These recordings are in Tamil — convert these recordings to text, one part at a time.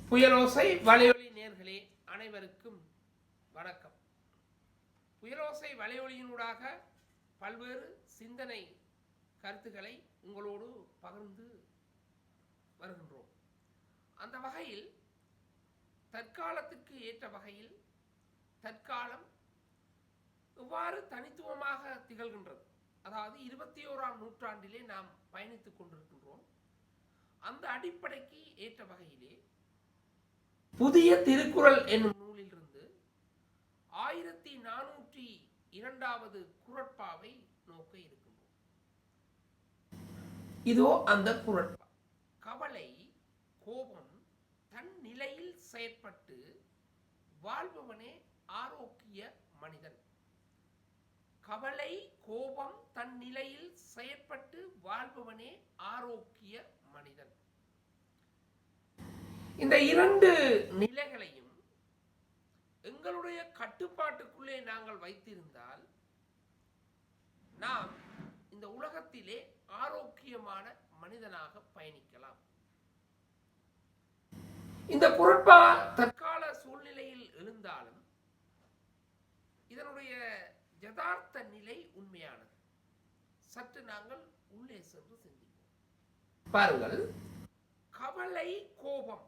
புயலோசை வலையொலி நேர்களே அனைவருக்கும் வணக்கம். புயலோசை வலையொலியினூடாக பல்வேறு சிந்தனை கருத்துக்களை உங்களோடு பகிர்ந்து வருகின்றோம். அந்த வகையில் தற்காலத்திற்கு ஏற்ற வகையில் தற்காலம் எவ்வாறு தனித்துவமாக திகழ்கின்றது, அதாவது 21ஆம் நூற்றாண்டிலே நாம் பயணித்துக் கொண்டிருக்கின்றோம். அந்த அடிப்படைக்கு ஏற்ற வகையிலே புதிய திருக்குறள் என்னும் நூலிலிருந்து 1402வது குறட்பாவை நோக்க இருக்கின்றோம். இதோ அந்த குறட்பா. கவலை கோபம் தன் நிலையில் செயற்பட்டு வாழ்பவனே ஆரோக்கிய மனிதன். கவலை கோபம் தன் நிலையில் செயற்பட்டு வாழ்பவனே ஆரோக்கிய மனிதன். இந்த இரண்டு நிலைகளையும் எங்களுடைய கட்டுப்பாட்டுக்குள்ளே நாங்கள் வைத்திருந்தால் நாம் இந்த உலகத்திலே ஆரோக்கியமான மனிதனாக பயணிக்கலாம். இந்த குறட்பா தற்கால சூழ்நிலையில் எழுந்தாலும் இதனுடைய யதார்த்த நிலை உண்மையானது. சற்று நாங்கள் உள்ளே சென்று சிந்திப்போம். பாருங்கள், கவலை கோபம்.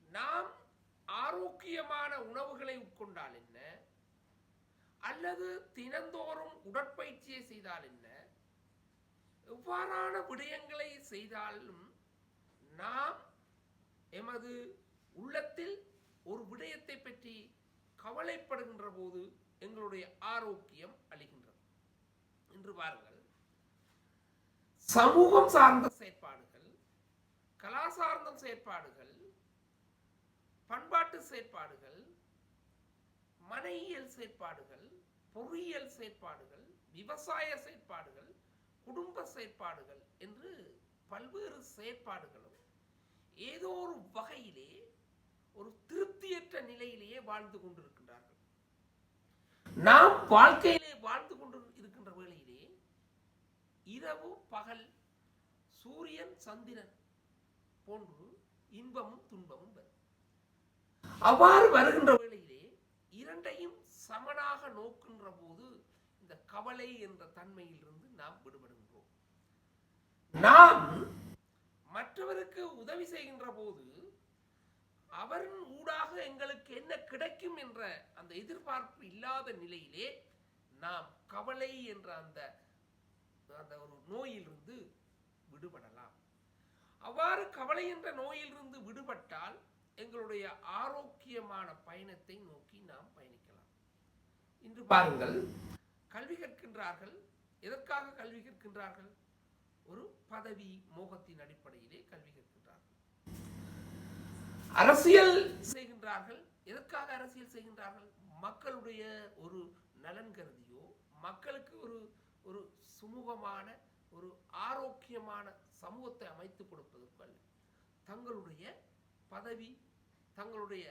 நாம் ஆரோக்கியமான உணவுகளை உட்கொண்டால் என்ன, அல்லது தினந்தோறும் உடற்பயிற்சியை செய்தால் என்ன, எவ்வாறான விடயங்களை செய்தாலும் நாம் எமது உள்ளத்தில் ஒரு விடயத்தை பற்றி கவலைப்படுகின்ற போது எங்களுடைய ஆரோக்கியம் அழிகின்றது. என்று பாருங்கள், சமூகம் சார்ந்த செயற்பாடுகள், கலாசார்ந்த செயற்பாடுகள், பண்பாட்டு செயற்பாடுகள், மனையியல் செயற்பாடுகள், பொறியியல் செயற்பாடுகள், விவசாய செயற்பாடுகள், குடும்ப செயற்பாடுகள் என்று பல்வேறு செயற்பாடுகளும் ஏதோ ஒரு வகையிலே ஒரு திருப்தியற்ற நிலையிலேயே வாழ்ந்து கொண்டிருக்கின்றார்கள். நாம் வாழ்க்கையிலே வாழ்ந்து கொண்டு இருக்கின்ற வேளையிலே இரவு பகல், சூரியன் சந்திரன் போன்று இன்பமும் துன்பமும் வரும். அவ்வாறு வருகின்ற வேளையிலே இரண்டையும் சமனாக நோக்கின்ற போது இந்த கவலை என்ற தன்மையில் இருந்து நாம் விடுபடுகின்றோம். நாம் மற்றவருக்கு உதவி செய்கின்ற போது அவரின் ஊடாக எங்களுக்கு என்ன கிடைக்கும் என்ற அந்த எதிர்பார்ப்பு இல்லாத நிலையிலே நாம் கவலை என்ற அந்த ஒரு நோயிலிருந்து விடுபடலாம். அவ்வாறு கவலை என்ற நோயிலிருந்து விடுபட்டால் எங்களுடைய ஆரோக்கியமான பயணத்தை நோக்கி நாம் பயணிக்கலாம். இன்று பாருங்கள், கல்வி கற்கின்றார்கள். எதற்காக கல்வி கற்கின்றார்கள்? ஒரு பதவி மோகத்தின் அடிப்படையிலே கல்வி கற்கின்றார்கள். அரசியல் செய்கின்றார்கள். எதற்காக அரசியல் செய்கின்றார்கள்? மக்களுடைய ஒரு நலன் கருதியோ, மக்களுக்கு ஒரு சுமூகமான ஒரு ஆரோக்கியமான சமூகத்தை அமைத்துக் கொடுப்பதற்கு அல்ல. தங்களுடைய பதவி, தங்களுடைய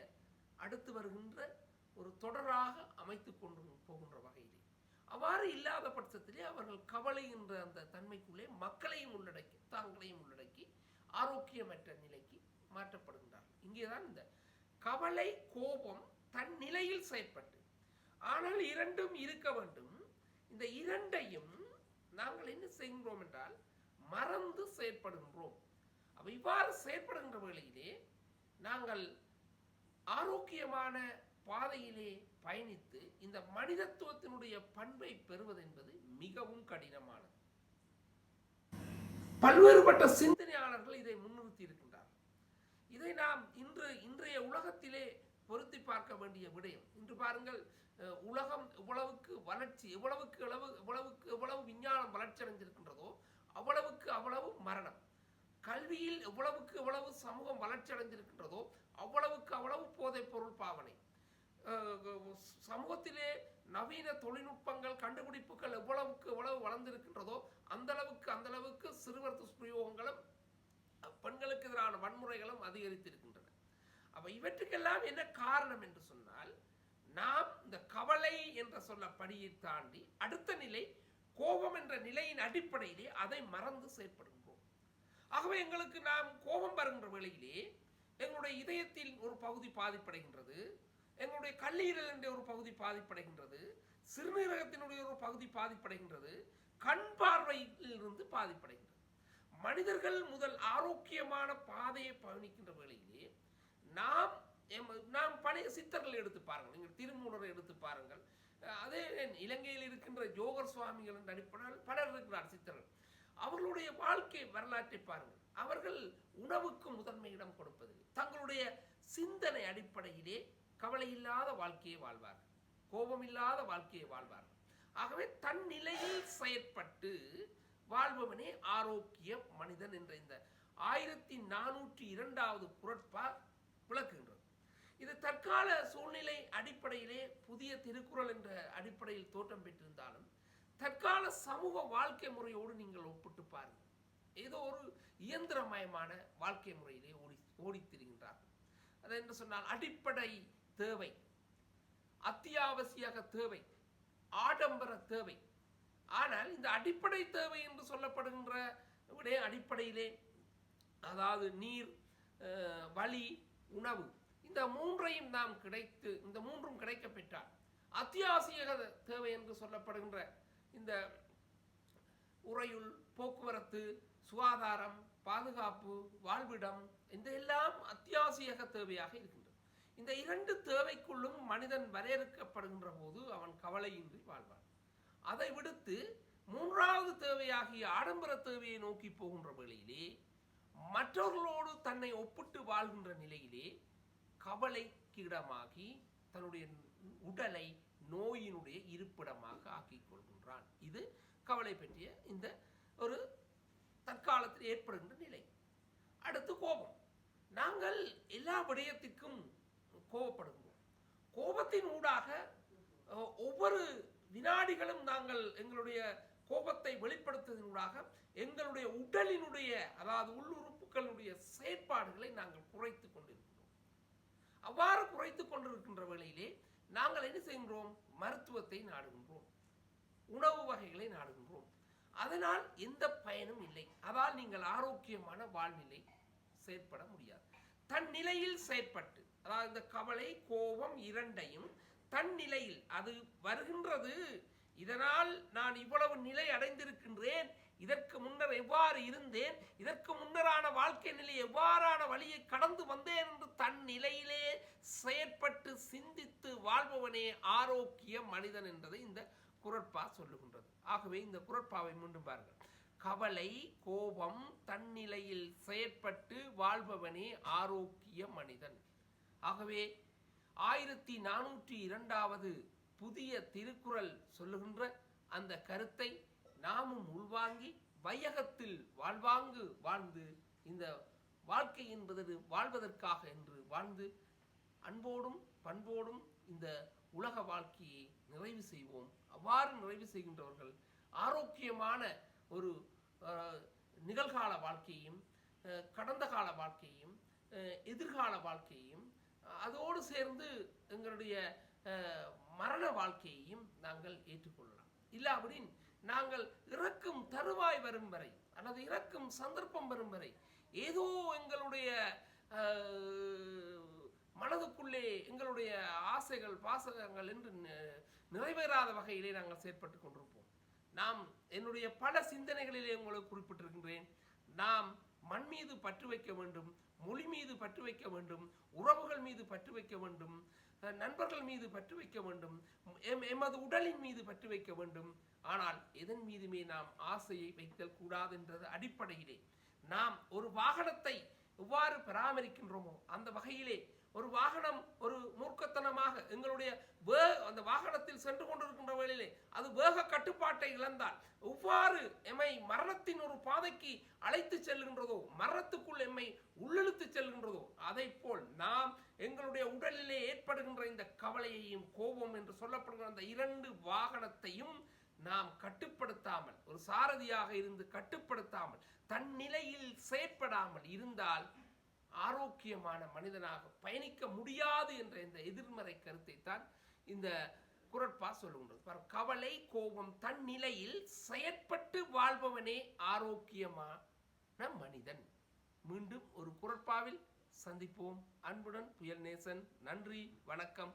அடுத்து வருகின்ற ஒரு தொடராக அமைத்துக் கொண்டு போகின்ற வகையிலே, அவ்வாறு இல்லாத பட்சத்திலே அவர்கள் கவலை என்ற அந்த தன்மைக்குள்ளே மக்களையும் உள்ளடக்கி தாங்களையும் உள்ளடக்கி ஆரோக்கியமற்ற நிலைக்கு மாற்றப்படுகின்றார்கள். இங்கேதான் இந்த கவலை கோபம் தன் நிலையில் செயற்பட்டு, ஆனால் இரண்டும் இருக்க வேண்டும். இந்த இரண்டையும் நாங்கள் என்ன செய்கின்றோம் என்றால் மறந்து செயற்படுகின்றோம். அப்ப இவ்வாறு செயற்படுகின்ற வேளையிலே நாங்கள் ஆரோக்கியமான பாதையிலே பயணித்து இந்த மனிதத்துவத்தினுடைய பண்பை பெறுவது என்பது மிகவும் கடினமானது. பல்வேறுபட்ட சிந்தனையாளர்கள் இதை முன்னிறுத்தி இருக்கின்றார்கள். இதை நாம் இன்றைய உலகத்திலே பொருத்தி பார்க்க வேண்டிய விடயம். இன்று பாருங்கள், உலகம் எவ்வளவுக்கு வளர்ச்சி, எவ்வளவு விஞ்ஞானம் வளர்ச்சி அடைந்திருக்கின்றதோ அவ்வளவு மரணம். கல்வியில் எவ்வளவு சமூகம் வளர்ச்சி அடைந்திருக்கின்றதோ அவ்வளவு போதைப் பொருள் பாவனை. சமூகத்திலே நவீன தொழில்நுட்பங்கள் கண்டுபிடிப்புகள் எவ்வளவு வளர்ந்திருக்கின்றதோ அந்த அளவுக்கு சிறுவர் துஷ்பிரயோகங்களும் பெண்களுக்கு எதிரான வன்முறைகளும் அதிகரித்திருக்கின்றன. அப்ப இவற்றுக்கெல்லாம் என்ன காரணம் என்று சொன்னால், நாம் இந்த கவலை என்ற சொல்லப்படியை தாண்டி அடுத்த நிலை கோபம் என்ற நிலையின் அடிப்படையிலே அதை மறந்து செயற்படுகின்றோம். ஆகவே எங்களுக்கு நாம் கோபம் வருகின்ற வேளையிலே எங்களுடைய இதயத்தில் ஒரு பகுதி பாதிப்படைகின்றது, எங்களுடைய கல்லீரல் என்ற ஒரு பகுதி பாதிப்படைகின்றது, சிறுநீரகத்தினுடைய ஒரு பகுதி பாதிப்படைகின்றது, கண் பார்வையிலிருந்து பாதிப்படைகின்றது. மனிதர்கள் முதல் ஆரோக்கியமான பாதையை பயணிக்கின்ற வேளையிலே நாம் பழைய சித்தர்களை எடுத்து பாருங்கள், நீங்கள் திருமூலரை எடுத்து பாருங்கள், அதே இலங்கையில் இருக்கின்ற ஜோகர் சுவாமிகள் என்ற அடிப்படையில் பலர் இருக்கிறார் சித்தர்கள். அவர்களுடைய வாழ்க்கை வரலாற்றை பாருங்கள். அவர்கள் உணவுக்கு முதன்மை இடம் கொடுப்பதில்லை. தங்களுடைய சிந்தனை அடிப்படையிலே கவலை இல்லாத வாழ்க்கையை வாழ்வார்கள், கோபம் இல்லாத வாழ்க்கையை வாழ்வார்கள். ஆகவே தன் நிலையில் செயற்பட்டு வாழ்பவனே ஆரோக்கிய மனிதன் என்ற இந்த 1402வது குறட்பா விளக்குகின்றது. இது தற்கால சூழ்நிலை அடிப்படையிலே புதிய திருக்குறள் என்ற அடிப்படையில் தோற்றம் பெற்றிருந்தாலும் தற்கால சமூக வாழ்க்கை முறையோடு நீங்கள் ஒப்பிட்டு பாருங்கள். ஏதோ ஒரு இயந்திரமயமான வாழ்க்கை முறையிலே ஓடித்திருக்கின்றார்கள். அது என்று சொன்னால் அடிப்படை தேவை, அத்தியாவசிய தேவை, ஆடம்பர தேவை. ஆனால் இந்த அடிப்படை தேவை என்று சொல்லப்படுகின்ற அடிப்படையிலே, அதாவது நீர், வழி, உணவு, இந்த மூன்றையும் நாம் இந்த மூன்றும் கிடைக்க பெற்றால் அத்தியாவசிய தேவை என்று சொல்லப்படுகின்ற இந்த உறையுள், போக்குவரத்து, சுகாதாரம், பாதுகாப்பு, வாழ்விடம், இந்த எல்லாம் அத்தியாவசிய தேவையாக இருக்கின்றது. இந்த இரண்டு தேவைக்குள்ளும் மனிதன் வரையறுக்கப்படுகின்ற போது அவன் கவலையின்றி வாழ்வான். அதை விடுத்து மூன்றாவது தேவையாகிய ஆடம்பர தேவையை நோக்கி போகின்ற வேளையிலே, மற்றவர்களோடு தன்னை ஒப்பிட்டு வாழ்கின்ற நிலையிலே கவலைக்கிடமாகி தன்னுடைய உடலை நோயினுடைய இருப்பிடமாக ஆக்கிக் கொள்கின்றான். இது கவலை பற்றிய இந்த ஒரு தற்காலத்தில் ஏற்படுகின்ற நிலை. அடுத்து கோபம். நாங்கள் எல்லா விடயத்திற்கும் கோபப்படுகிறோம். கோபத்தின் ஊடாக ஒவ்வொரு வினாடிகளும் நாங்கள் எங்களுடைய கோபத்தை வெளிப்படுத்துவதனூடாக எங்களுடைய உடலினுடைய, அதாவது உள்ளுறுப்புகளுடைய செயற்பாடுகளை நாங்கள் குறைத்து கொண்டிருக்கிறோம். அவ்வாறு குறைத்து கொண்டிருக்கின்ற வேளையிலே நாங்கள் என்ன செய்கின்றோம்? மருத்துவத்தை நாடுகின்றோம், உணவு வகைகளை நாடுகின்றோம். அதனால் எந்த பயனும் இல்லை. அதால் நீங்கள் ஆரோக்கியமான வாழ்நிலை செயற்பட முடியாது. தன் நிலையில் செயற்பட்டு, அதாவது இந்த கவலை, கோபம் இரண்டையும் தன் நிலையில் அது வருகின்றது. இதனால் நான் இவ்வளவு நிலை அடைந்திருக்கின்றேன், இதற்கு முன்னர் எவ்வாறு இருந்தேன், இதற்கு முன்னரான வாழ்க்கை நிலை எவ்வாறான வழியை கடந்து வந்தேன் என்று தன் நிலையிலே செயற்பட்டு சிந்தித்து வாழ்பவனே ஆரோக்கிய மனிதன் என்பதை இந்த குறட்பா சொல்லுகின்றது. ஆகவே இந்த குறட்பாவை மீண்டும் பாருங்கள். கவலை, கோபம், தன்னிலையில் செயற்பட்டு வாழ்பவனே ஆரோக்கிய மனிதன். ஆகவே 1402வது புதிய திருக்குறள் சொல்லுகின்ற அந்த கருத்தை நாமும் உள்வாங்கி வையகத்தில் வாழ்ந்து இந்த வாழ்க்கை என்பது வாழ்வதற்காக என்று வாழ்ந்து அன்போடும் பண்போடும் இந்த உலக வாழ்க்கையை நிறைவு செய்வோம். அவ்வாறு நிறைவு செய்கின்றவர்கள் ஆரோக்கியமான ஒரு நிகழ்கால வாழ்க்கையையும், கடந்த கால வாழ்க்கையையும், எதிர்கால வாழ்க்கையையும், அதோடு சேர்ந்து எங்களுடைய மரண வாழ்க்கையையும் நாங்கள் ஏற்றுக்கொள்ளலாம். இல்லாவிடின் நாங்கள் இறக்கும் தருவாய் வரும் வரை அல்லது இறக்கும் சந்தர்ப்பம் வரும் வரை ஏதோ எங்களுடைய மனதுக்குள்ளே எங்களுடைய ஆசைகள், பாசகங்கள் என்று நிறைவேறாத வகையிலே நாங்கள் செயற்பட்டு கொண்டிருப்போம். நாம் என்னுடைய பல சிந்தனைகளிலே உங்களுக்கு குறிப்பிட்டிருக்கின்றேன். நாம் மண் மீது பற்று வைக்க வேண்டும், மொழி மீது பற்று வைக்க வேண்டும், உறவுகள் மீது பற்று வைக்க வேண்டும், நண்பர்கள் மீது பற்று வைக்க வேண்டும், எமது உடலின் மீது பற்று வைக்க வேண்டும். ஆனால் எதன் மீதுமே நாம் ஆசையை வைத்தல் கூடாது என்ற அடிப்படையிலே நாம் ஒரு வாகனத்தை எவ்வாறு பராமரிக்கின்றோமோ அந்த வகையிலே ஒரு வாகனம் ஒரு மூர்க்கத்தனமாக எங்களுடைய அந்த வாகனத்தில் சென்று கொண்டிருக்கின்ற வேளையிலே அது வேக கட்டுப்பாட்டை இழந்தால் எவ்வாறு எம்மை மரணத்தின் ஒரு பாதைக்கு அழைத்து செல்கின்றதோ, மரணத்துக்குள் எம்மை உள்ளிழுத்து செல்கின்றதோ, அதை போல் நாம் எங்களுடைய உடலிலே ஏற்படுகின்ற இந்த கவலையையும் கோபம் என்று சொல்லப்படுகிற அந்த இரண்டு வாகனத்தையும் நாம் கட்டுப்படுத்தாமல், ஒரு சாரதியாக இருந்து கட்டுப்படுத்தாமல், தன் நிலையில் செயற்படாமல் இருந்தால் ஆரோக்கியமான மனிதனாக பயணிக்க முடியாது என்ற இந்த எதிர்மறை கருத்தை தான் இந்த குறட்பா சொல்லுகின்றது. கவலை, கோபம் தன் நிலையில் செயற்பட்டு வாழ்பவனே ஆரோக்கியமான மனிதன். மீண்டும் ஒரு குறட்பாவில் சந்திப்போம். அன்புடன் புயல் நேசன். நன்றி, வணக்கம்.